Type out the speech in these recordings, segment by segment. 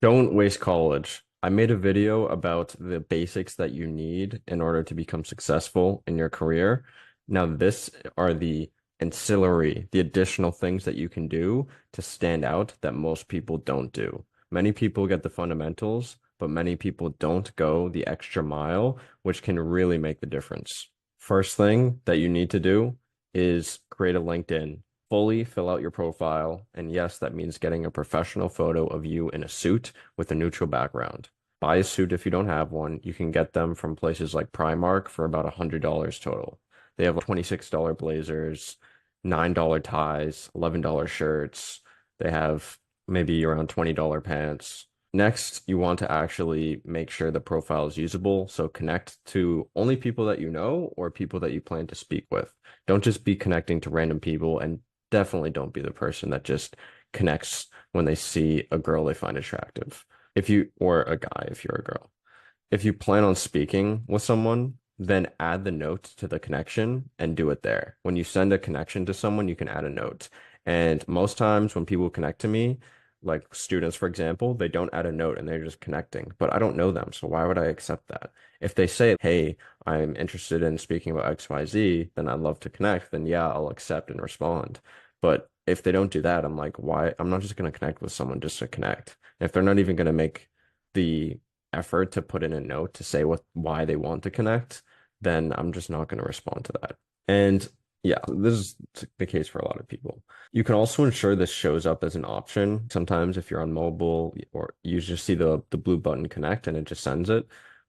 Don't waste college. I made a video about the basics that you need in order to become successful in your career. Now, this are the ancillary, the additional things that you can do to stand out that most people don't do. Many people get the fundamentals, but many people don't go the extra mile, which can really make the difference. First thing that you need to do is create a LinkedIn. Fully fill out your profile. And yes, that means getting a professional photo of you in a suit with a neutral background. Buy a suit if you don't have one. You can get them from places like Primark for about $100 total. They have $26 blazers, $9 ties, $11 shirts. They have maybe around $20 pants. Next, you want to actually make sure the profile is usable. So connect to only people that you know or people that you plan to speak with. Don't just be connecting to random people, and definitely don't be the person that just connects when they see a girl they find attractive. If you, or a guy, if you're a girl. If you plan on speaking with someone, then add the note to the connection and do it there. When you send a connection to someone, you can add a note. And most times when people connect to me, like students, for example, they don't add a note and they're just connecting, but I don't know them. So why would I accept that? If they say, hey, I'm interested in speaking about XYZ, then I'd love to connect, then yeah, I'll accept and respond. But if they don't do that, I'm like, why? I'm not just going to connect with someone just to connect. If they're not even going to make the effort to put in a note to say why they want to connect, then I'm just not going to respond to that. And yeah, this is the case for a lot of people. You can also ensure this shows up as an option. Sometimes if you're on mobile or you just see the blue button connect and it just sends it,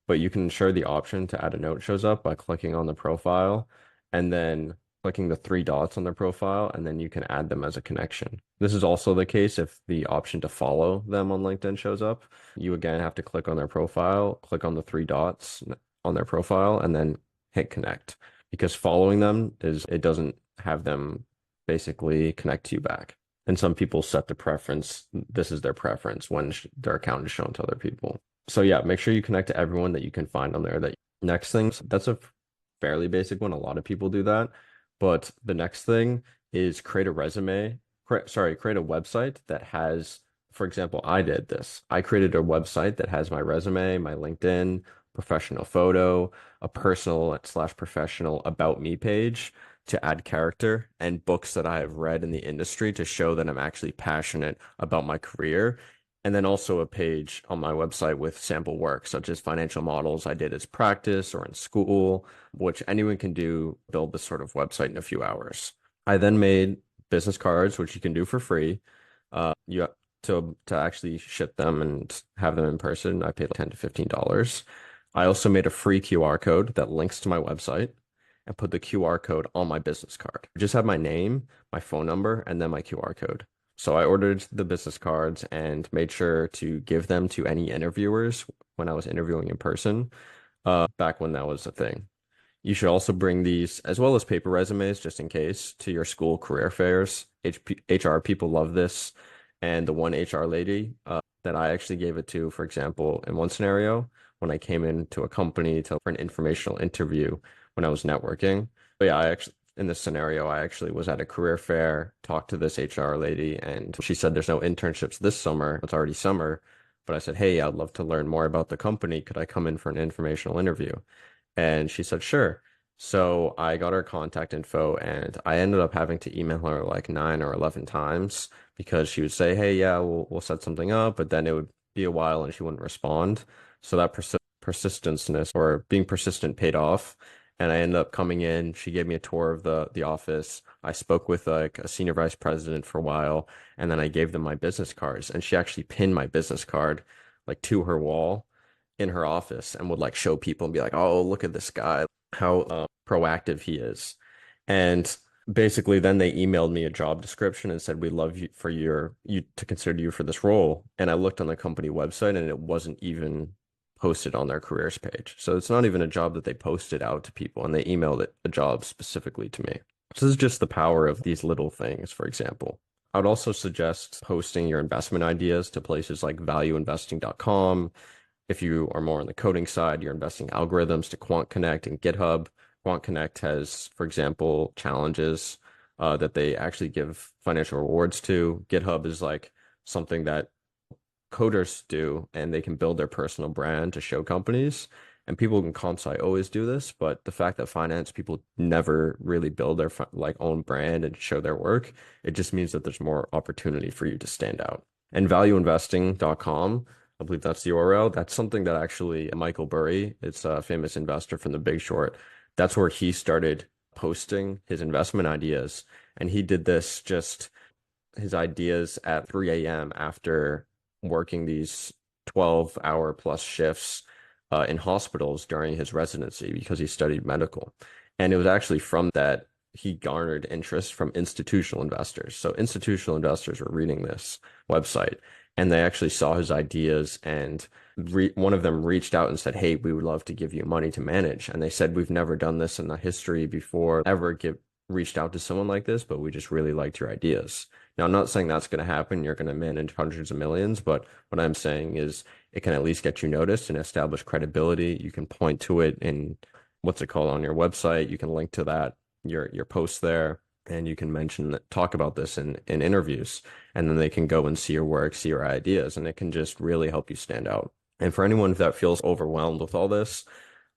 but you can ensure the option to add a note shows up by clicking on the profile and then clicking the three dots on their profile, and then you can add them as a connection. This is also the case if the option to follow them on LinkedIn shows up. You again have to click on their profile, click on the three dots on their profile, and then hit connect. Because following them is it doesn't have them basically connect to you back. And some people set the preference, this is their preference when their account is shown to other people. So yeah, make sure you connect to everyone that you can find on there. That next thing, that's a fairly basic one. A lot of people do that. But the next thing is create a resume, create a website that has, for example, I did this. I created a website that has my resume, my LinkedIn, professional photo, a personal slash professional about me page to add character, and books that I have read in the industry to show that I'm actually passionate about my career. And then also a page on my website with sample work, such as financial models I did as practice or in school, which anyone can do, build this sort of website in a few hours. I then made business cards, which you can do for free. You to actually ship them and have them in person, I paid like $10 to $15. I also made a free QR code that links to my website and put the QR code on my business card. I just have my name, my phone number, and then my QR code. So I ordered the business cards and made sure to give them to any interviewers when I was interviewing in person, back when that was a thing. You should also bring these, as well as paper resumes, just in case, to your school career fairs. HR people love this. And the one HR lady that I actually gave it to, for example, in one scenario, when I came into a company for an informational interview when I was networking. But yeah, in this scenario, I actually was at a career fair, talked to this HR lady, and she said there's no internships this summer. It's already summer. But I said, hey, I'd love to learn more about the company. Could I come in for an informational interview? And she said, sure. So I got her contact info and I ended up having to email her like 9 or 11 times because she would say, hey, yeah, we'll set something up, but then it would be a while and she wouldn't respond. So that persistenceness or being persistent paid off. And I ended up coming in. She gave me a tour of the office. I spoke with like a senior vice president for a while, and then I gave them my business cards. And she actually pinned my business card like to her wall in her office and would like show people and be like, "Oh, look at this guy, how proactive he is." And basically, then they emailed me a job description and said, "We love you for you to consider you for this role." And I looked on the company website and it wasn't even posted on their careers page. So it's not even a job that they posted out to people, and they emailed it a job specifically to me. So this is just the power of these little things, for example. I would also suggest posting your investment ideas to places like valueinvesting.com. If you are more on the coding side, you're investing algorithms to Quant Connect and GitHub. Quant Connect has, for example, challenges that they actually give financial rewards to. GitHub is like something that coders do, and they can build their personal brand to show companies. And people in comp sci always do this, but the fact that finance people never really build their like own brand and show their work, it just means that there's more opportunity for you to stand out. And valueinvesting.com, I believe that's the URL. That's something that actually Michael Burry, it's a famous investor from The Big Short. That's where he started posting his investment ideas. And he did this just his ideas at 3 a.m. after working these 12-hour plus shifts in hospitals during his residency because he studied medical. And it was actually from that he garnered interest from institutional investors. So institutional investors were reading this website and they actually saw his ideas and one of them reached out and said, "Hey, we would love to give you money to manage." And they said, "We've never done this in the history before, ever give reached out to someone like this, but we just really liked your ideas." Now, I'm not saying that's going to happen. You're going to manage hundreds of millions, but what I'm saying is it can at least get you noticed and establish credibility. You can point to it in what's it called on your website. You can link to that, your post there, and you can mention that, talk about this in interviews, and then they can go and see your work, see your ideas, and it can just really help you stand out. And for anyone that feels overwhelmed with all this,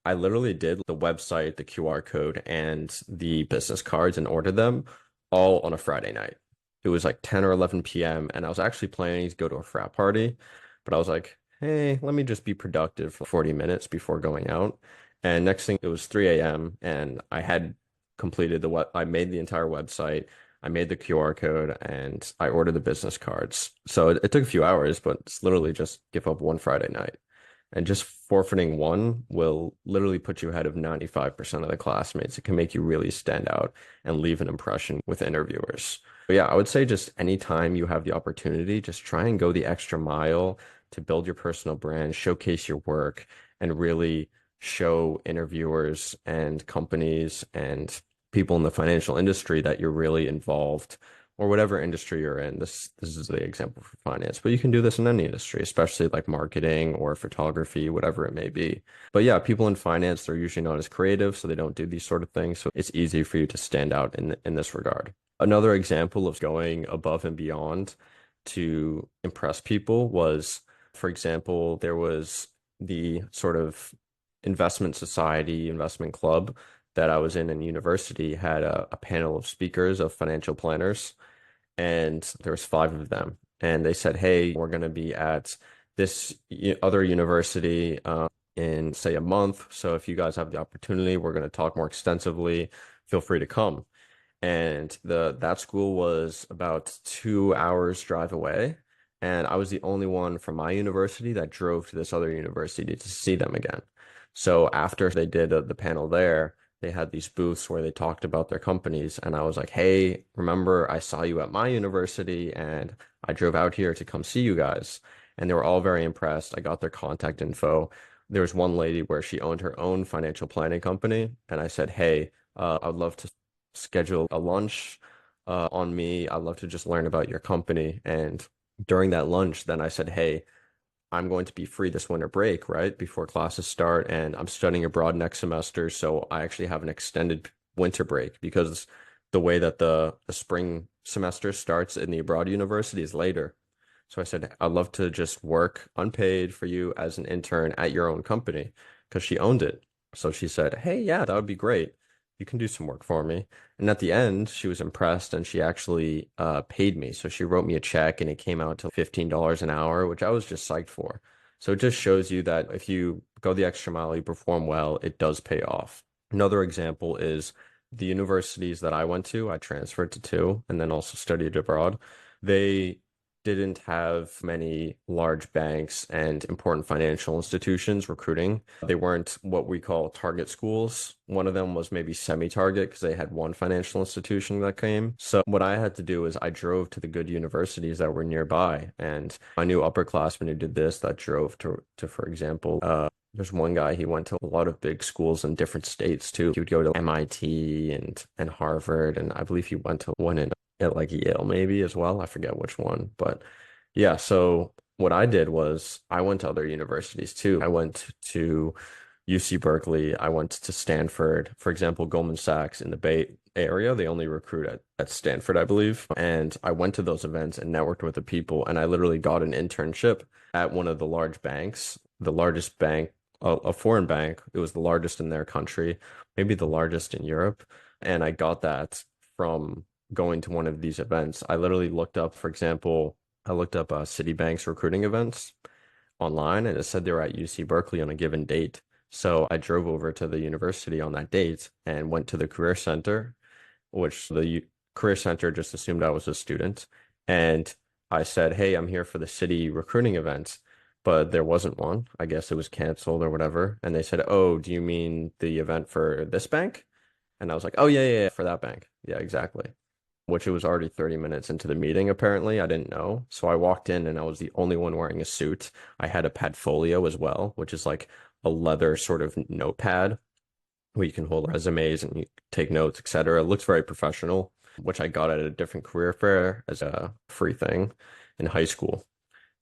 I literally did the website, the QR code, and the business cards and ordered them all on a Friday night. It was like 10 or 11 p.m. and I was actually planning to go to a frat party, but I was like, hey, let me just be productive for 40 minutes before going out. And next thing, it was 3 a.m. and I had completed I made the entire website. I made the QR code and I ordered the business cards. So it took a few hours, but it's literally just give up one Friday night. And just forfeiting one will literally put you ahead of 95% of the classmates. It can make you really stand out and leave an impression with interviewers. But yeah, I would say just anytime you have the opportunity, just try and go the extra mile to build your personal brand, showcase your work, and really show interviewers and companies and people in the financial industry that you're really involved or whatever industry you're in. This is the example for finance, but you can do this in any industry, especially like marketing or photography, whatever it may be. But yeah, people in finance, they're usually not as creative, so they don't do these sort of things. So it's easy for you to stand out in this regard. Another example of going above and beyond to impress people was, for example, there was the sort of investment society, investment club that I was in university had a panel of speakers of financial planners, and there was five of them. And they said, "Hey, we're going to be at this other university in, say, a month. So if you guys have the opportunity, we're going to talk more extensively. Feel free to come." And that school was about 2 hours drive away. And I was the only one from my university that drove to this other university to see them again. So after they did the panel there, they had these booths where they talked about their companies. And I was like, "Hey, remember I saw you at my university and I drove out here to come see you guys." And they were all very impressed. I got their contact info. There was one lady where she owned her own financial planning company. And I said, "Hey, I'd love to schedule a lunch on me. I'd love to just learn about your company." And during that lunch, then I said, "Hey, I'm going to be free this winter break, right? Before classes start, and I'm studying abroad next semester, so I actually have an extended winter break because the way that the spring semester starts in the abroad university is later." So I said, "I'd love to just work unpaid for you as an intern at your own company," because she owned it. So she said, "Hey, yeah, that would be great. You can do some work for me." And at the end, she was impressed and she actually paid me. So she wrote me a check and it came out to $15 an hour, which I was just psyched for. So it just shows you that if you go the extra mile, you perform well, it does pay off. Another example is the universities that I went to, I transferred to two and then also studied abroad. They didn't have many large banks and important financial institutions recruiting. They weren't what we call target schools. One of them was maybe semi-target because they had one financial institution that came. So what I had to do is I drove to the good universities that were nearby. And I knew upperclassmen who did this that drove to for example, there's one guy, he went to a lot of big schools in different states too. He would go to MIT and Harvard, and I believe he went to one in at like Yale maybe as well. I forget which one, but yeah. So what I did was I went to other universities too. I went to UC Berkeley. I went to Stanford. For example, Goldman Sachs in the Bay Area, they only recruit at Stanford, I believe. And I went to those events and networked with the people, and I literally got an internship at one of the large banks, the largest bank, a foreign bank. It was the largest in their country, maybe the largest in Europe. And I got that from going to one of these events. I literally looked up, for example, I looked up Citibank's recruiting events online, and it said they were at UC Berkeley on a given date. So I drove over to the university on that date and went to the Career Center, which the Career Center just assumed I was a student. And I said, hey, I'm here for the city recruiting event, but there wasn't one. I guess it was canceled or whatever. And they said, oh, do you mean the event for this bank? And I was like, oh, yeah, yeah, yeah, for that bank. Yeah, exactly. Which it was already 30 minutes into the meeting, apparently. I didn't know. So I walked in and I was the only one wearing a suit. I had a Padfolio as well, which is like a leather sort of notepad where you can hold resumes and you take notes, etc. It looks very professional, which I got at a different career fair as a free thing in high school.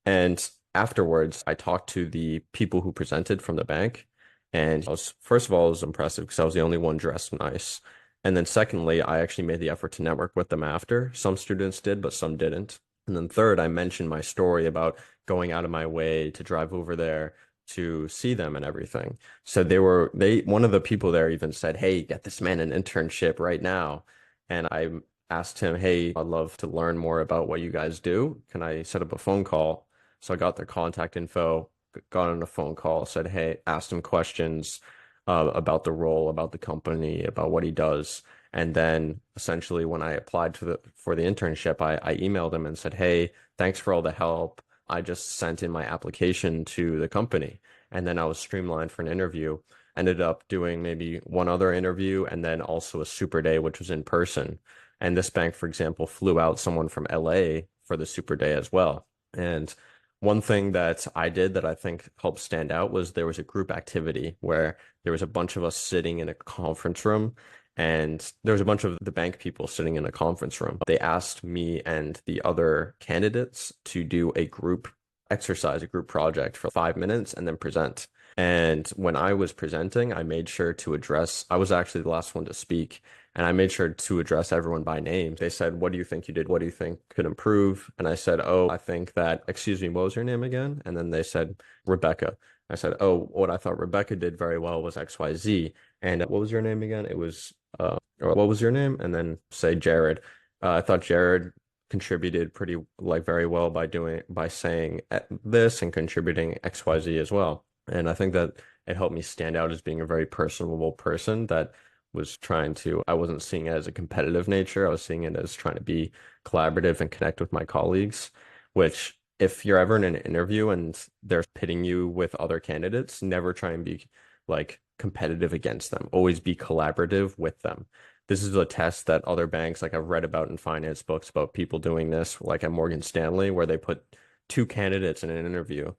And afterwards, I talked to the people who presented from the bank. And I was, first of all, it was impressive because I was the only one dressed nice. And then secondly, I actually made the effort to network with them after. Some students did, but some didn't. And then third, I mentioned my story about going out of my way to drive over there to see them and everything. So one of the people there even said, hey, get this man an internship right now. And I asked him, hey, I'd love to learn more about what you guys do. Can I set up a phone call? So I got their contact info, got on a phone call, said, hey, asked him questions about the role, about the company, about what he does. And then essentially when I applied for the internship, I emailed him and said, hey, thanks for all the help. I just sent in my application to the company. And then I was streamlined for an interview. Ended up doing maybe one other interview and then also a super day, which was in person. And this bank, for example, flew out someone from LA for the super day as well. And one thing that I did that I think helped stand out was there was a group activity where there was a bunch of us sitting in a conference room, and there was a bunch of the bank people sitting in a conference room. They asked me and the other candidates to do a group exercise, a group project for 5 minutes and then present. And when I was presenting, I made sure to address, I was actually the last one to speak, and I made sure to address everyone by name. They said, what do you think you did? What do you think could improve? And I said, oh, I think that, excuse me, what was your name again? And then they said, Rebecca. I said, oh, what I thought Rebecca did very well was XYZ. And what was your name again? It was, or what was your name? And then say Jared. I thought Jared contributed pretty, like, very well by saying this and contributing XYZ as well. And I think that it helped me stand out as being a very personable person that was trying to, I wasn't seeing it as a competitive nature. I was seeing it as trying to be collaborative and connect with my colleagues, which if you're ever in an interview and they're pitting you with other candidates, never try and be like competitive against them. Always be collaborative with them. This is a test that other banks, like I've read about in finance books about people doing this, like at Morgan Stanley, where they put two candidates in an interview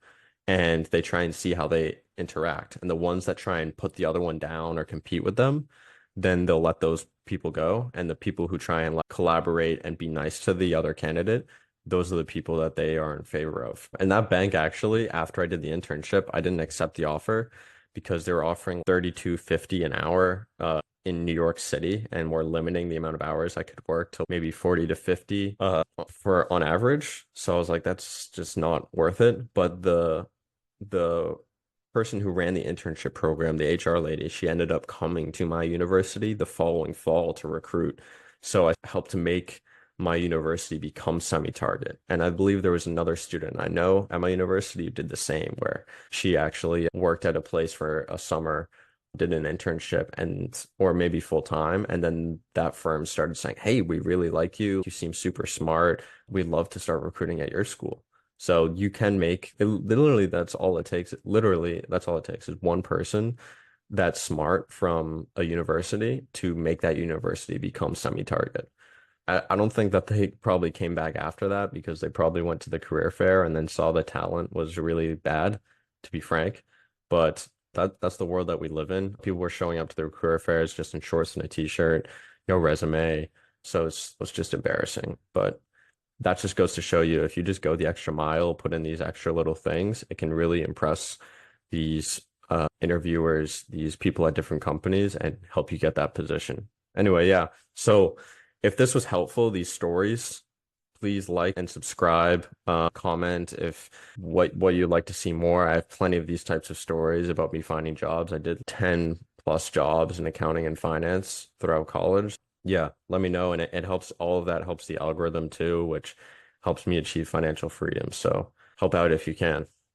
and they try and see how they interact. And the ones that try and put the other one down or compete with them, then they'll let those people go. And the people who try and like collaborate and be nice to the other candidate, those are the people that they are in favor of. And that bank actually, after I did the internship, I didn't accept the offer because they were offering 32.50 an hour in New York City, and we're limiting the amount of hours I could work to maybe 40 to 50 for on average. So I was like, that's just not worth it. But the person who ran the internship program, the HR lady, she ended up coming to my university the following fall to recruit. So I helped to make my university become semi-target. And I believe there was another student I know at my university who did the same, where she actually worked at a place for a summer, did an internship and or maybe full time. And then that firm started saying, hey, we really like you. You seem super smart. We'd love to start recruiting at your school. So you can make it, literally, that's all it takes. Literally, that's all it takes is one person that's smart from a university to make that university become semi-target. I don't think that they probably came back after that because they probably went to the career fair and then saw the talent was really bad, to be frank. But that's the world that we live in. People were showing up to their career fairs just in shorts and a t-shirt, no resume. So it's just embarrassing. But that just goes to show you if you just go the extra mile, put in these extra little things, it can really impress these interviewers, these people at different companies, and help you get that position. Anyway, yeah. So if this was helpful, these stories, please like and subscribe, comment if what you'd like to see more. I have plenty of these types of stories about me finding jobs. I did 10 plus jobs in accounting and finance throughout college. Yeah, let me know. And it helps, all of that helps the algorithm too, which helps me achieve financial freedom. So help out if you can.